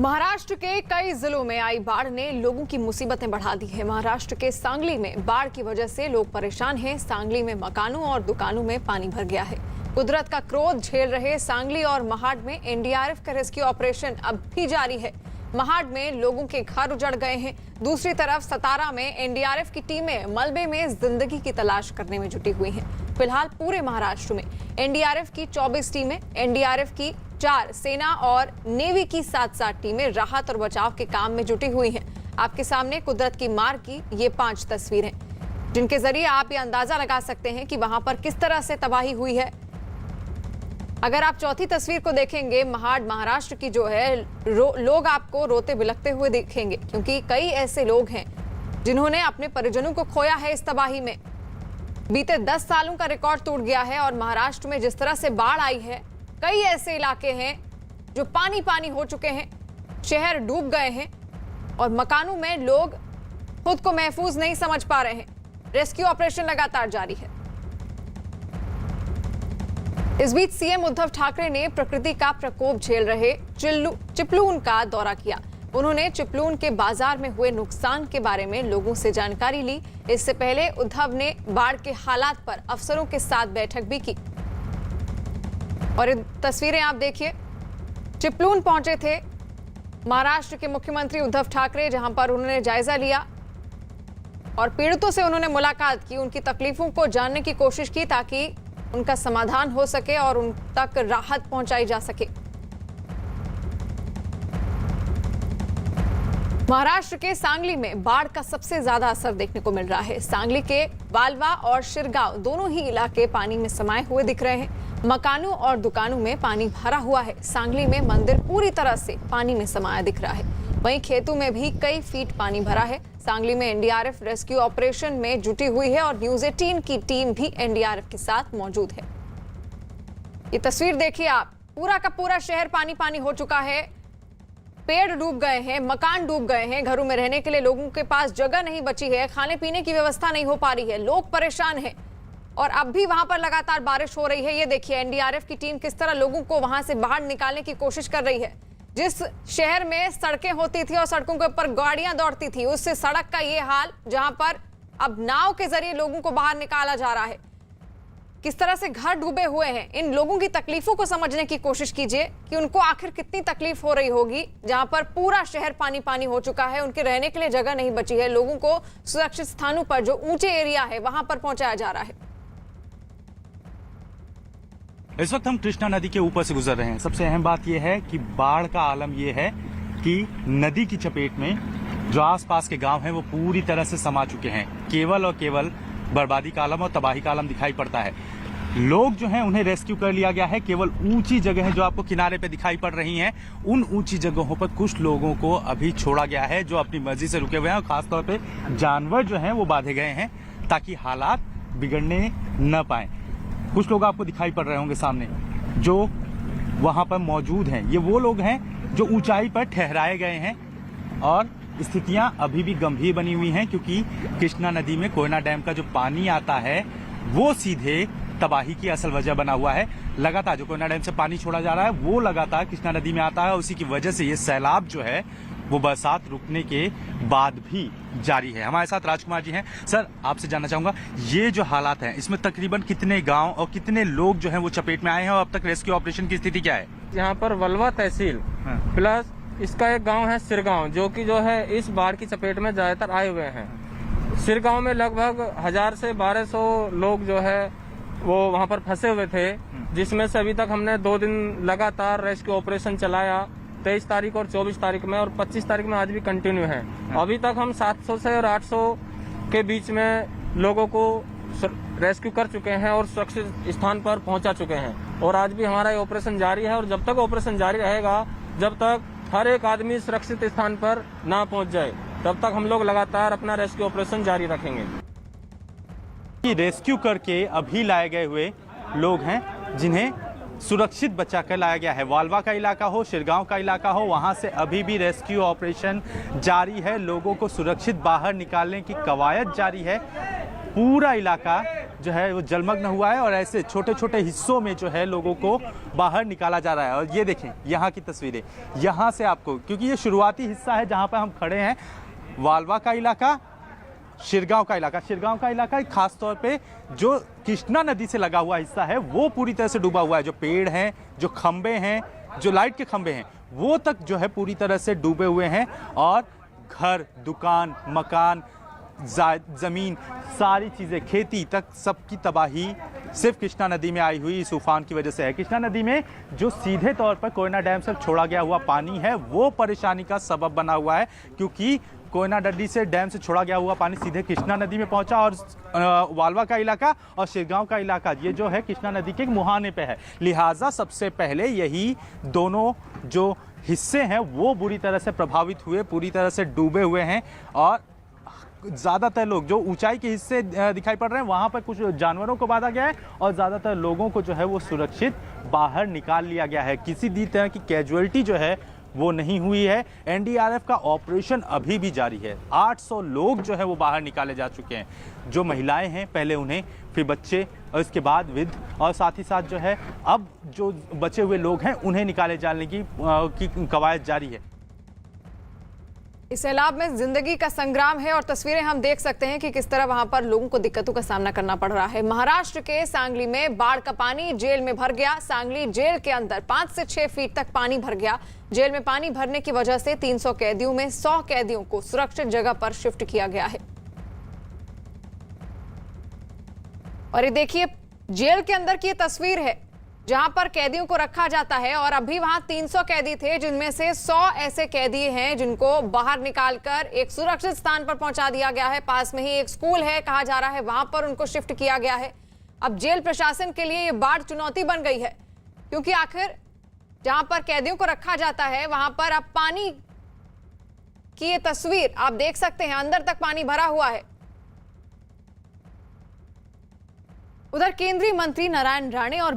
महाराष्ट्र के कई जिलों में आई बाढ़ ने लोगों की मुसीबतें बढ़ा दी है। महाराष्ट्र के सांगली में बाढ़ की वजह से लोग परेशान हैं। सांगली में मकानों और दुकानों में पानी भर गया है। कुदरत का क्रोध झेल रहे सांगली और महाड में एनडीआरएफ का रेस्क्यू ऑपरेशन अब भी जारी है। महाड में लोगों के घर उजड़ गए हैं। दूसरी तरफ सतारा में एनडीआरएफ की टीमें मलबे में जिंदगी की तलाश करने में जुटी हुई हैं। फिलहाल पूरे महाराष्ट्र में एनडीआरएफ की 24 टीमें, एनडीआरएफ की 4 सेना और नेवी की 7 टीमें राहत और बचाव के काम में जुटी हुई हैं। आपके सामने कुदरत की मार की ये 5 तस्वीरें, जिनके जरिए आप ये अंदाजा लगा सकते हैं कि वहां पर किस तरह से तबाही हुई है। अगर आप चौथी तस्वीर को देखेंगे, महाड महाराष्ट्र की जो है, लोग आपको रोते बिलखते हुए दिखेंगे, क्योंकि कई ऐसे लोग हैं जिन्होंने अपने परिजनों को खोया है इस तबाही में। बीते 10 सालों का रिकॉर्ड टूट गया है और महाराष्ट्र में जिस तरह से बाढ़ आई है, कई ऐसे इलाके हैं जो पानी पानी हो चुके हैं, शहर डूब गए हैं और मकानों में लोग खुद को महफूज नहीं समझ पा रहे हैं। रेस्क्यू ऑपरेशन लगातार जारी है। इस बीच सीएम उद्धव ठाकरे ने प्रकृति का प्रकोप झेल रहे चिपलून का दौरा किया। उन्होंने चिपलून के बाजार में हुए नुकसान के बारे में लोगों से जानकारी ली। इससे पहले उद्धव ने बाढ़ के हालात पर अफसरों के साथ बैठक भी की। और ये तस्वीरें आप देखिए, चिपलून पहुंचे थे महाराष्ट्र के मुख्यमंत्री उद्धव ठाकरे, जहां पर उन्होंने जायजा लिया और पीड़ितों से उन्होंने मुलाकात की, उनकी तकलीफों को जानने की कोशिश की ताकि उनका समाधान हो सके और उन तक राहत पहुंचाई जा सके। महाराष्ट्र के सांगली में बाढ़ का सबसे ज्यादा असर देखने को मिल रहा है। सांगली के वालवा और शिरगांव दोनों ही इलाके पानी में समाये हुए दिख रहे हैं। मकानों और दुकानों में पानी भरा हुआ है। सांगली में मंदिर पूरी तरह से पानी में समाया दिख रहा है। वहीं खेतों में भी कई फीट पानी भरा है। सांगली में एनडीआरएफ रेस्क्यू ऑपरेशन में जुटी हुई है और न्यूज़ 18 की टीम भी एनडीआरएफ के साथ मौजूद है। ये तस्वीर देखिए आप, पूरा का पूरा शहर पानी पानी हो चुका है। पेड़ डूब गए हैं, मकान डूब गए हैं, घरों में रहने के लिए लोगों के पास जगह नहीं बची है, खाने पीने की व्यवस्था नहीं हो पा रही है, लोग परेशान हैं और अब भी वहां पर लगातार बारिश हो रही है। ये देखिए एनडीआरएफ की टीम किस तरह लोगों को वहां से बाहर निकालने की कोशिश कर रही है। जिस शहर में सड़कें होती थी और सड़कों के ऊपर गाड़ियां दौड़ती थी, उससे सड़क का ये हाल, जहां पर अब नाव के जरिए लोगों को बाहर निकाला जा रहा है। किस तरह से घर डूबे हुए हैं, इन लोगों की तकलीफों को समझने की कोशिश कीजिए कि उनको आखिर कितनी तकलीफ हो रही होगी, जहां पर पूरा शहर पानी पानी हो चुका है, उनके रहने के लिए जगह नहीं बची है। लोगों को सुरक्षित स्थानों पर, जो ऊंचे एरिया है, वहां पर पहुंचाया जा रहा है। इस वक्त हम कृष्णा नदी के ऊपर से गुजर रहे हैं। सबसे अहम बात यह है कि बाढ़ का आलम यह है कि नदी की चपेट में जो आसपास के गांव हैं वो पूरी तरह से समा चुके हैं। केवल और केवल बर्बादी का आलम और तबाही का आलम दिखाई पड़ता है। लोग जो हैं उन्हें रेस्क्यू कर लिया गया है। केवल ऊंची जगह जो आपको किनारे पे दिखाई पड़ रही हैं, उन ऊंची जगहों पर कुछ लोगों को अभी छोड़ा गया है जो अपनी मर्जी से रुके हुए हैं और खासतौर पे जानवर जो हैं वो बांधे गए हैं ताकि हालात बिगड़ने न पाए। कुछ लोग आपको दिखाई पड़ रहे होंगे सामने जो वहां पर मौजूद हैं। ये वो लोग हैं जो ऊंचाई पर ठहराए गए हैं और स्थितियां अभी भी गंभीर बनी हुई हैं, क्योंकि कृष्णा नदी में कोयना डैम का जो पानी आता है वो सीधे तबाही की असल वजह बना हुआ है। लगातार जो कोयना डैम से पानी छोड़ा जा रहा है वो लगातार कृष्णा नदी में आता है और उसी की वजह से ये सैलाब जो है वो बरसात रुकने के बाद भी जारी है। हमारे साथ राजकुमार जी हैं। सर, आपसे जानना चाहूंगा, ये जो हालात हैं इसमें तकरीबन कितने गांव और कितने लोग जो हैं वो चपेट में आए हैं और अब तक रेस्क्यू ऑपरेशन की स्थिति क्या है? यहाँ पर वलवा तहसील प्लस इसका एक गांव है सिरगांव, जो कि जो है इस बाढ़ की चपेट में ज्यादातर आए हुए हैं। सिरगांव में लगभग 1000 से 1200 लोग जो है वो वहाँ पर फंसे हुए थे, जिसमें से अभी तक हमने 2 दिन लगातार रेस्क्यू ऑपरेशन चलाया। 23 तारीख और 24 तारीख में और 25 तारीख में आज भी कंटिन्यू है। अभी तक हम 700 से और 800 के बीच में लोगों को रेस्क्यू कर चुके हैं और सुरक्षित स्थान पर पहुंचा चुके हैं और आज भी हमारा ये ऑपरेशन जारी है। और जब तक ऑपरेशन जारी रहेगा, जब तक हर एक आदमी सुरक्षित स्थान पर ना पहुंच जाए, तब तक हम लोग लगातार अपना रेस्क्यू ऑपरेशन जारी रखेंगे। रेस्क्यू करके अभी लाए गए हुए लोग हैं जिन्हें सुरक्षित बचा कर लाया गया है। वालवा का इलाका हो, शिरगांव का इलाका हो, वहां से अभी भी रेस्क्यू ऑपरेशन जारी है। लोगों को सुरक्षित बाहर निकालने की कवायद जारी है। पूरा इलाका जो है वो जलमग्न हुआ है और ऐसे छोटे छोटे हिस्सों में जो है लोगों को बाहर निकाला जा रहा है। और ये देखें यहाँ की तस्वीरें, यहाँ से आपको, क्योंकि ये शुरुआती हिस्सा है जहाँ पर हम खड़े हैं, वालवा का इलाका, शिरगांव का इलाका खास तौर पे जो कृष्णा नदी से लगा हुआ हिस्सा है वो पूरी तरह से डूबा हुआ है। जो पेड़ हैं, जो खंबे हैं, जो लाइट के खंबे हैं, वो तक जो है पूरी तरह से डूबे हुए हैं और घर, दुकान, मकान, जमीन, सारी चीज़ें, खेती तक सबकी तबाही सिर्फ कृष्णा नदी में आई हुई इस उफान की वजह से है। कृष्णा नदी में जो सीधे तौर पर कोयना डैम से छोड़ा गया हुआ पानी है वो परेशानी का सबब बना हुआ है, क्योंकि कोयना नदी से डैम से छोड़ा गया हुआ पानी सीधे कृष्णा नदी में पहुंचा और वालवा का इलाका और शिरगांव का इलाका ये जो है कृष्णा नदी के मुहाने पे है। लिहाजा सबसे पहले यही दोनों जो हिस्से हैं वो बुरी तरह से प्रभावित हुए, पूरी तरह से डूबे हुए हैं और ज़्यादातर लोग जो ऊंचाई के हिस्से दिखाई पड़ रहे हैं वहाँ पर कुछ जानवरों को बांधा गया है और ज़्यादातर लोगों को जो है वो सुरक्षित बाहर निकाल लिया गया है। किसी भी तरह की कैजुअलिटी जो है वो नहीं हुई है। एनडीआरएफ का ऑपरेशन अभी भी जारी है। 800 लोग जो है वो बाहर निकाले जा चुके हैं। जो महिलाएं हैं पहले उन्हें, फिर बच्चे और इसके बाद वृद्ध, और साथ ही साथ जो है अब जो बचे हुए लोग हैं उन्हें निकाले जाने की कवायद जारी है। इस सैलाब में जिंदगी का संग्राम है और तस्वीरें हम देख सकते हैं कि किस तरह वहां पर लोगों को दिक्कतों का सामना करना पड़ रहा है। महाराष्ट्र के सांगली में बाढ़ का पानी जेल में भर गया। सांगली जेल के अंदर 5 से 6 फीट तक पानी भर गया। जेल में पानी भरने की वजह से 300 कैदियों में 100 कैदियों को सुरक्षित जगह पर शिफ्ट किया गया है। और ये देखिए जेल के अंदर की ये तस्वीर है जहां पर कैदियों को रखा जाता है और अभी वहां 300 कैदी थे, जिनमें से 100 ऐसे कैदी हैं जिनको बाहर निकालकर एक सुरक्षित स्थान पर पहुंचा दिया गया है। पास में ही एक स्कूल है कहा जा रहा है, वहां पर उनको शिफ्ट किया गया है। अब जेल प्रशासन के लिए ये बाढ़ चुनौती बन गई है, क्योंकि आखिर जहां पर कैदियों को रखा जाता है वहां पर अब पानी की ये तस्वीर आप देख सकते हैं, अंदर तक पानी भरा हुआ है। उधर केंद्रीय मंत्री नारायण राणे और